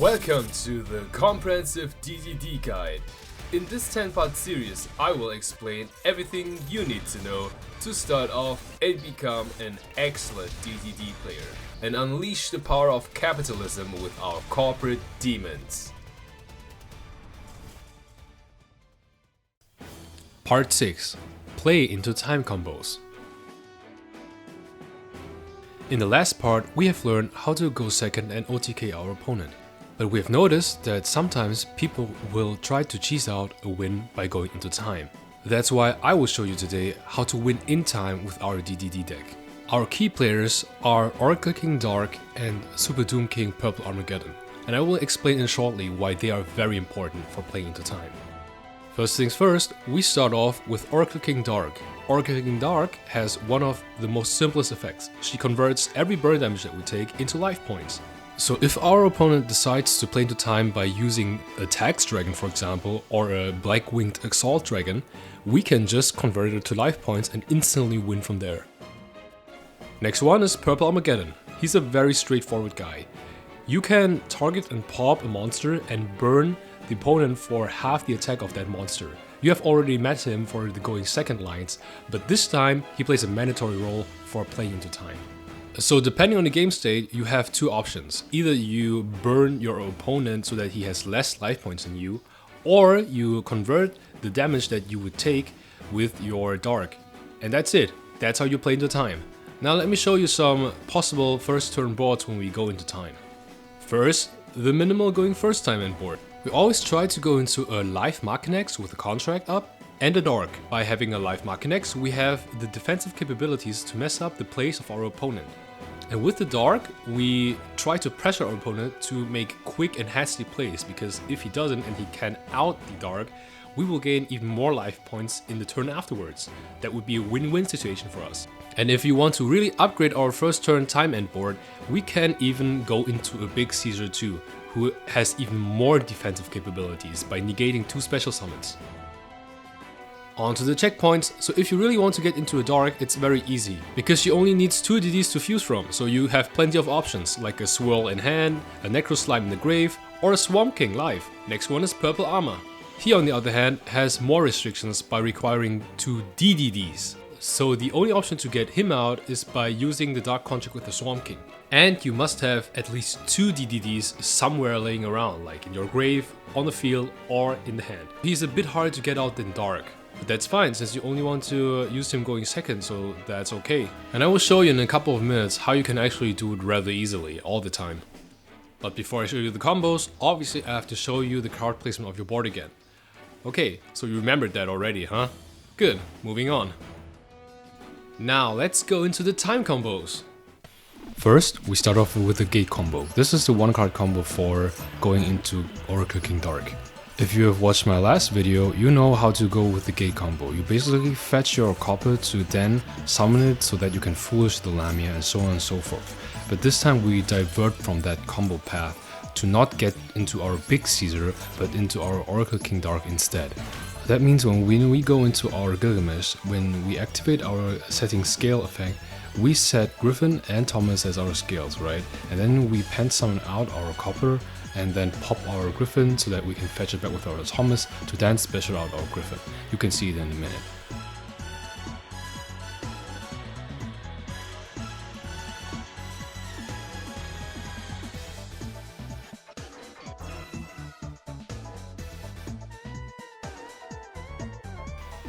Welcome to the comprehensive DDD guide. In this 10-part series, I will explain everything you need to know to start off and become an excellent DDD player and unleash the power of capitalism with our corporate demons. Part 6. Play into time combos. In the last part, we have learned how to go second and OTK our opponent. But we have noticed that sometimes people will try to cheese out a win by going into time. That's why I will show you today how to win in time with our DDD deck. Our key players are Oracle King Dark and Super Doom King Purple Armageddon, and I will explain in shortly why they are very important for playing into time. First things first, we start off with Oracle King Dark. Oracle King Dark has one of the most simplest effects. She converts every burn damage that we take into life points. So if our opponent decides to play into time by using a Tax Dragon, for example, or a Black-Winged Exalt Dragon, we can just convert it to life points and instantly win from there. Next one is Purple Armageddon. He's a very straightforward guy. You can target and pop a monster and burn the opponent for half the attack of that monster. You have already met him for the going second lines, but this time he plays a mandatory role for playing into time. So depending on the game state, you have two options. Either you burn your opponent so that he has less life points than you, or you convert the damage that you would take with your Dark. And that's it. That's how you play into time. Now let me show you some possible first turn boards when we go into time. First, the minimal going first time Endboard. We always try to go into a life Machinex with a contract up and a Dark. By having a life Machinex, we have the defensive capabilities to mess up the plays of our opponent. And with the Dark, we try to pressure our opponent to make quick and hasty plays, because if he doesn't and he can out the Dark, we will gain even more life points in the turn afterwards. That would be a win-win situation for us. And if you want to really upgrade our first turn time Endboard, we can even go into a Big Caesar too, who has even more defensive capabilities by negating 2 special summons. On to the checkpoints. So if you really want to get into a Dark, it's very easy, because she only needs 2 DDs to fuse from, so you have plenty of options, like a Swirl in hand, a Necro Slime in the grave, or a Swamp King live. Next one is Purple Arma. He on the other hand has more restrictions by requiring 2 DDDs. So the only option to get him out is by using the Dark Contract with the Swamp King. And you must have at least 2 DDDs somewhere laying around, like in your grave, on the field, or in the hand. He's a bit harder to get out than Dark. But that's fine, since you only want to use him going second, so that's okay. And I will show you in a couple of minutes how you can actually do it rather easily, all the time. But before I show you the combos, obviously I have to show you the card placement of your board again. Okay, so you remembered that already, huh? Good, moving on. Now let's go into the time combos. First, we start off with the gate combo. This is the 1-card combo for going into Oracle King Dark. If you have watched my last video, you know how to go with the gate combo. You basically fetch your copper to then summon it so that you can foolish the Lamia and so on and so forth. But this time we divert from that combo path to not get into our Big Caesar, but into our Oracle King Dark instead. That means when we go into our Gilgamesh, when we activate our setting scale effect, we set Gryphon and Thomas as our scales, right? And then we pen summon out our copper and then pop our Gryphon so that we can fetch it back with our Thomas to then special out our Gryphon. You can see it in a minute.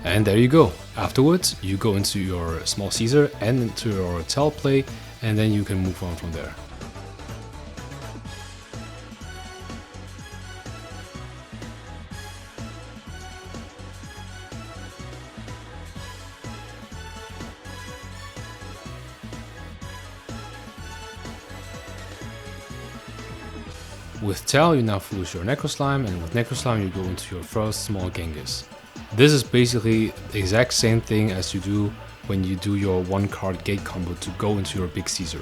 And there you go. Afterwards, you go into your Small Caesar and into your Tell play, and then you can move on from there. With Tell, you now foolish your Necro Slime, and with Necro Slime you go into your first small Genghis. This is basically the exact same thing as you do when you do your 1-card gate combo to go into your Big Caesar.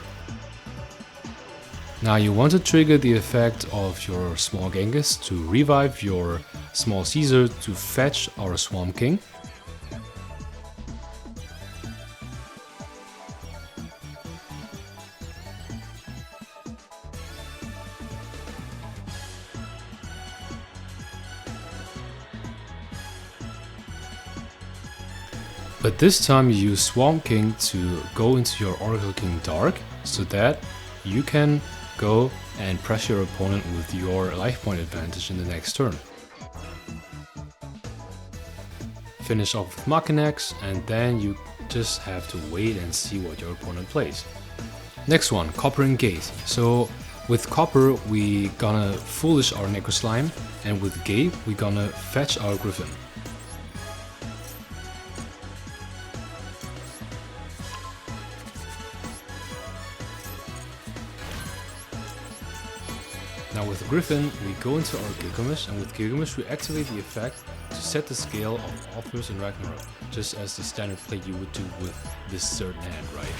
Now you want to trigger the effect of your small Genghis to revive your Small Caesar to fetch our Swamp King. But this time you use Swamp King to go into your Oracle King Dark so that you can go and press your opponent with your life point advantage in the next turn. Finish off with Machinax, and then you just have to wait and see what your opponent plays. Next one, Copper and Gate. So with Copper we gonna Foolish our Necro Slime, and with Gate we gonna fetch our Gryphon. Now with Gryphon, we go into our Gilgamesh, and with Gilgamesh we activate the effect to set the scale of Offers and Ragnarok, just as the standard play you would do with this certain hand, right?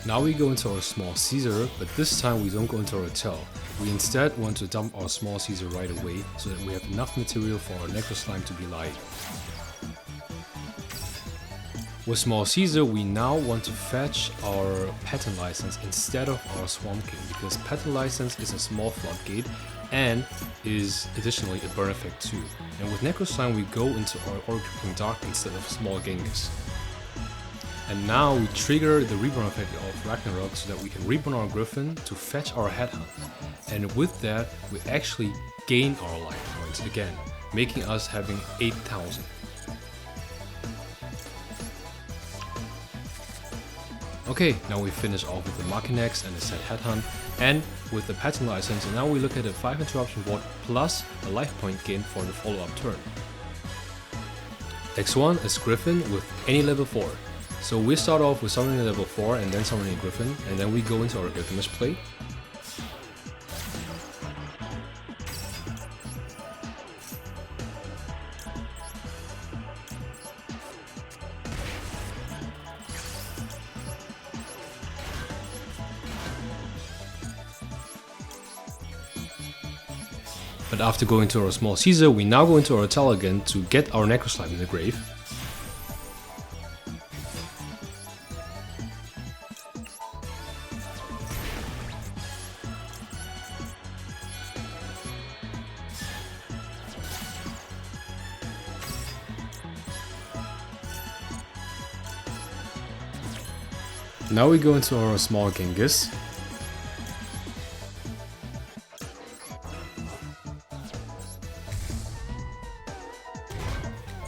Now we go into our Small Caesar, but this time we don't go into our Tell. We instead want to dump our Small Caesar right away, so that we have enough material for our Necro Slime to be light. With Small Caesar, we now want to fetch our Pattern License instead of our Swamp King, because Pattern License is a small floodgate and is additionally a burn effect too. And with Necro Slime we go into our Oracle King Dark instead of Small Genghis. And now we trigger the Reborn effect of Ragnarok so that we can reborn our Gryphon to fetch our Headhunt. And with that, we actually gain our life points again, making us having 8,000. Okay, now we finish off with the Machinax and the set Headhunt, and with the Pattern License, and now we look at a 5 interruption board plus a life point gain for the follow-up turn. Next one is Gryphon with any level 4. So we start off with summoning a level 4 and then summoning a Gryphon, and then we go into our Gilgamesh play. But after going to our Small Caesar, we now go into our Tell again to get our Necro Slime in the grave. Now we go into our Small Genghis.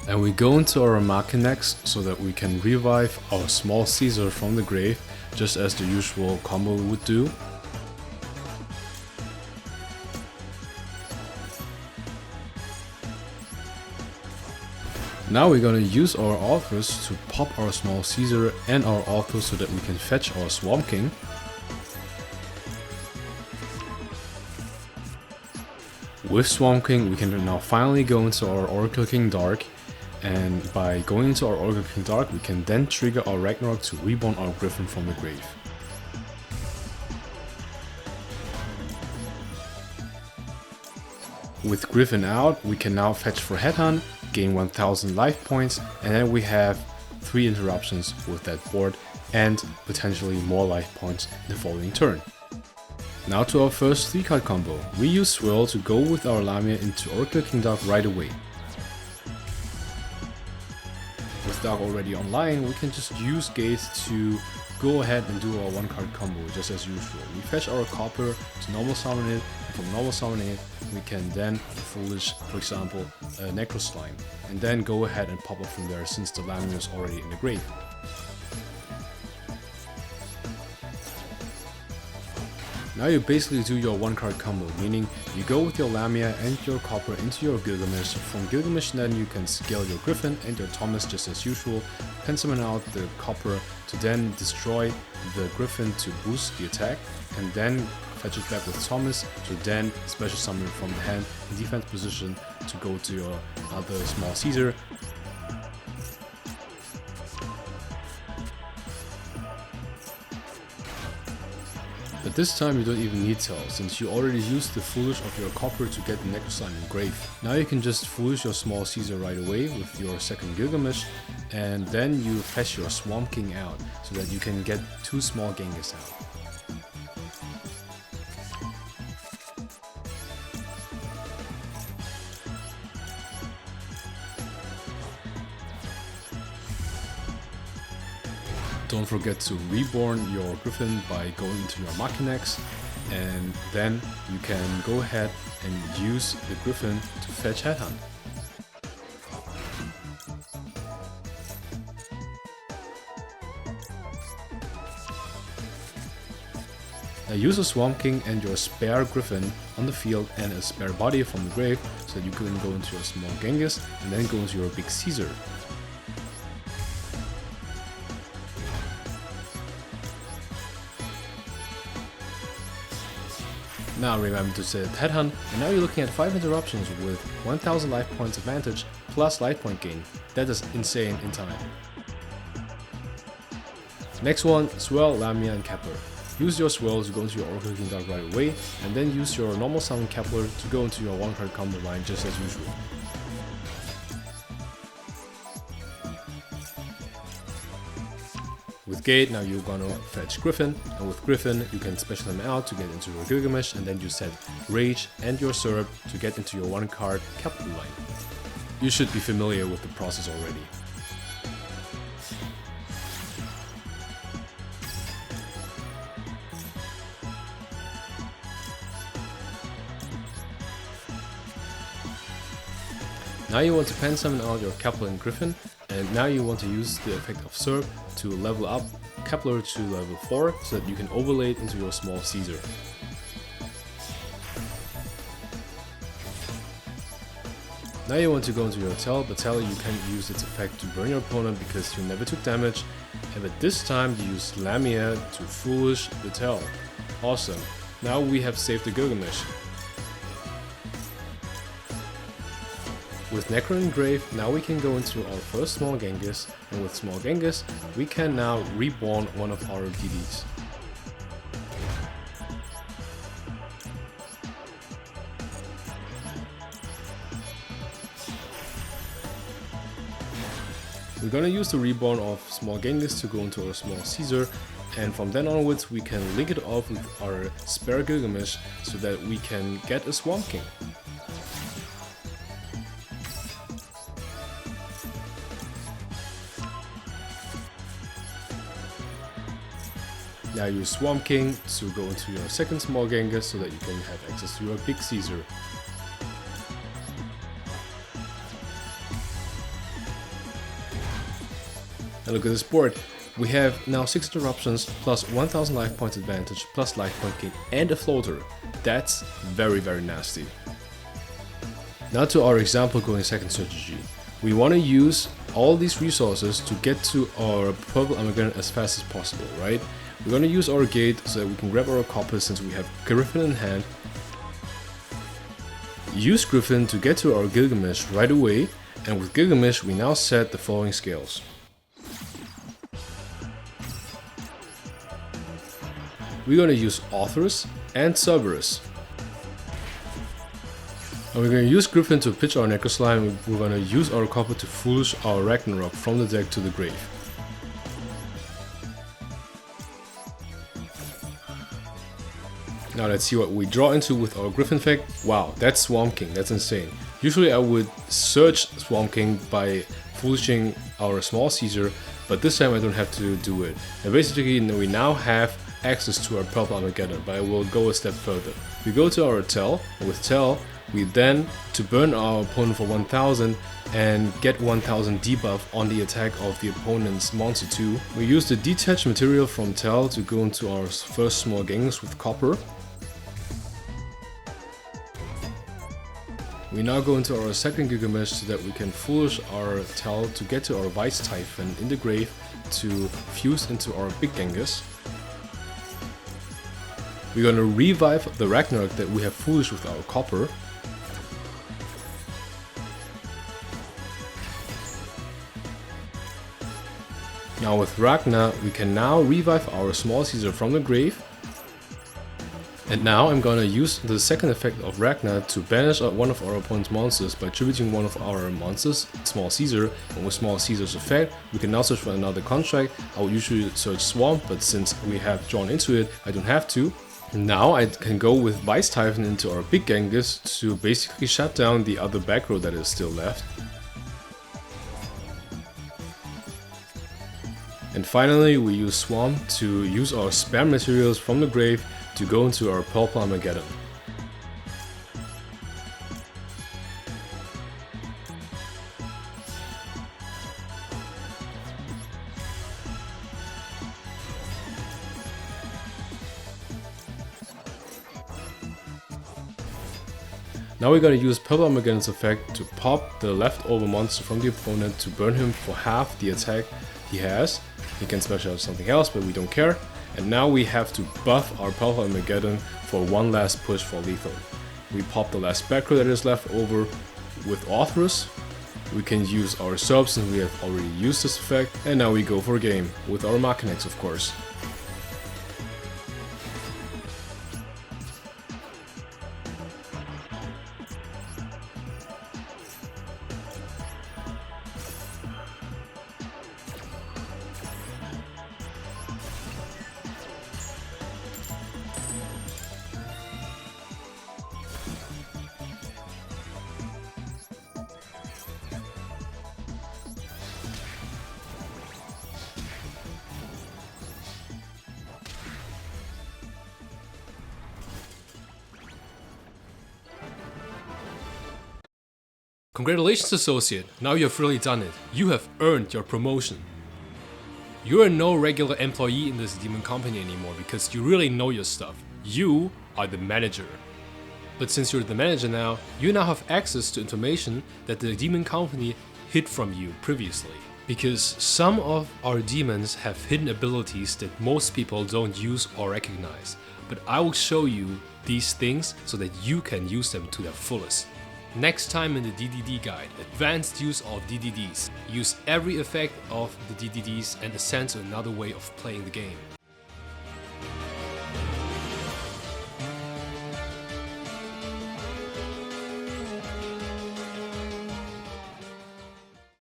And we go into our Machinax so that we can revive our Small Caesar from the grave, just as the usual combo would do. Now we're gonna use our Authors to pop our Small Caesar and our Author so that we can fetch our Swamp King. With Swamp King we can now finally go into our Oracle King Dark, and by going into our Oracle King Dark we can then trigger our Ragnarok to reborn our Gryphon from the grave. With Gryphon out, we can now fetch for Headhunt, gain 1000 life points, and then we have 3 interruptions with that board and potentially more life points in the following turn. Now to our first 3-card combo. We use Swirl to go with our Lamia into Oracle King Dark right away. With Dark already online, we can just use Gate to go ahead and do our 1-card combo just as usual. We fetch our Copper to normal summon it, and from normal summoning it, we can then Foolish, for example, a Necro Slime, and then go ahead and pop up from there since the Lamia is already in the grave. Now you basically do your 1-card combo, meaning you go with your Lamia and your Copper into your Gilgamesh. From Gilgamesh then you can scale your Gryphon and your Thomas just as usual, can summon out the Copper to then destroy the Gryphon to boost the attack, and then fetch it back with Thomas to then special summon from the hand in defense position to go to your other Small Caesar. But this time you don't even need Tell, since you already used the Foolish of your Copper to get the Necro Slime in grave. Now you can just Foolish your Small Caesar right away with your second Gilgamesh, and then you fetch your Swamp King out, so that you can get 2 Small Genghis out. Don't forget to reborn your Gryphon by going into your Machinex, and then you can go ahead and use the Gryphon to fetch Headhunt. Now use a Swamp King and your spare Gryphon on the field and a spare body from the grave so that you can go into your small Genghis and then go into your big Caesar. Now remember to set Headhunt, and now you're looking at 5 interruptions with 1000 life points advantage plus life point gain. That is insane in time. Next one, Swirl, Lamia and Kepler. Use your Swirl to go into your Oracle King Dark right away, and then use your normal summon Kepler to go into your 1-card combo line just as usual. With Gate, now you're gonna fetch Gryphon, and with Gryphon you can special him out to get into your Gilgamesh, and then you set Rage and your Syrup to get into your 1-card Kepler line. You should be familiar with the process already. Now you want to pen summon out your Kepler and Gryphon, and now you want to use the effect of Syrup to level up Kepler to level 4 so that you can overlay it into your small Caesar. Now you want to go into your Tell, but Tell you can use its effect to burn your opponent because you never took damage, and but this time you use Lamia to foolish the Tell. Awesome, now we have saved the Gilgamesh. With Necro and Grave, now we can go into our first small Genghis, and with small Genghis, we can now reborn one of our DDs. We're gonna use the reborn of small Genghis to go into our small Caesar, and from then onwards we can link it off with our spare Gilgamesh so that we can get a Swamp King. Now use Swamp King to go into your second small Genghis so that you can have access to your big Caesar. Now look at this board. We have now 6 interruptions plus 1000 life points advantage plus life point gain and a floater. That's very nasty. Now to our example going second strategy. We want to use all these resources to get to our purple Armageddon as fast as possible, right? We're going to use our Gate so that we can grab our Copper since we have Gryphon in hand. Use Gryphon to get to our Gilgamesh right away, and with Gilgamesh we now set the following scales. We're going to use Authors and Cerberus. And we're going to use Gryphon to pitch our Necro Slime. We're going to use our Copper to foolish our Ragnarok from the deck to the grave. Now let's see what we draw into with our Gryphon effect. Wow, that's Swamp King, that's insane. Usually I would search Swamp King by foolishing our small Caesar, but this time I don't have to do it. And basically we now have access to our purple Armageddon, but I will go a step further. We go to our Tell, and with Tell we then, to burn our opponent for 1000 and get 1000 debuff on the attack of the opponent's monster 2, we use the detached material from Tell to go into our first small Genghis with Copper. We now go into our second Gilgamesh so that we can foolish our Tell to get to our Vice Typhon in the grave to fuse into our big Genghis. We're gonna revive the Ragnarok that we have foolish with our Copper. Now with Ragnar, we can now revive our small Caesar from the grave. And now I'm gonna use the second effect of Ragnar to banish one of our opponent's monsters by tributing one of our monsters, Small Caesar, and with Small Caesar's effect, we can now search for another contract. I would usually search Swamp, but since we have drawn into it, I don't have to. Now I can go with Vice Typhon into our big Genghis to basically shut down the other back row that is still left. And finally, we use Swamp to use our spare materials from the grave to go into our purple Armageddon. Now we gotta use Purple Armageddon's effect to pop the leftover monster from the opponent to burn him for half the attack he has. He can smash out something else, but we don't care. And now we have to buff our Purple Armageddon for one last push for lethal. We pop the last backer that is left over with Authorus. We can use our subs since we have already used this effect. And now we go for a game with our Machinax, of course. Congratulations, associate, now you have really done it. You have earned your promotion. You are no regular employee in this demon company anymore because you really know your stuff. You are the manager. But since you're the manager now, you now have access to information that the demon company hid from you previously. Because some of our demons have hidden abilities that most people don't use or recognize. But I will show you these things so that you can use them to their fullest. Next time in the DDD guide, advanced use of DDDs. Use every effect of the DDDs and ascend to another way of playing the game.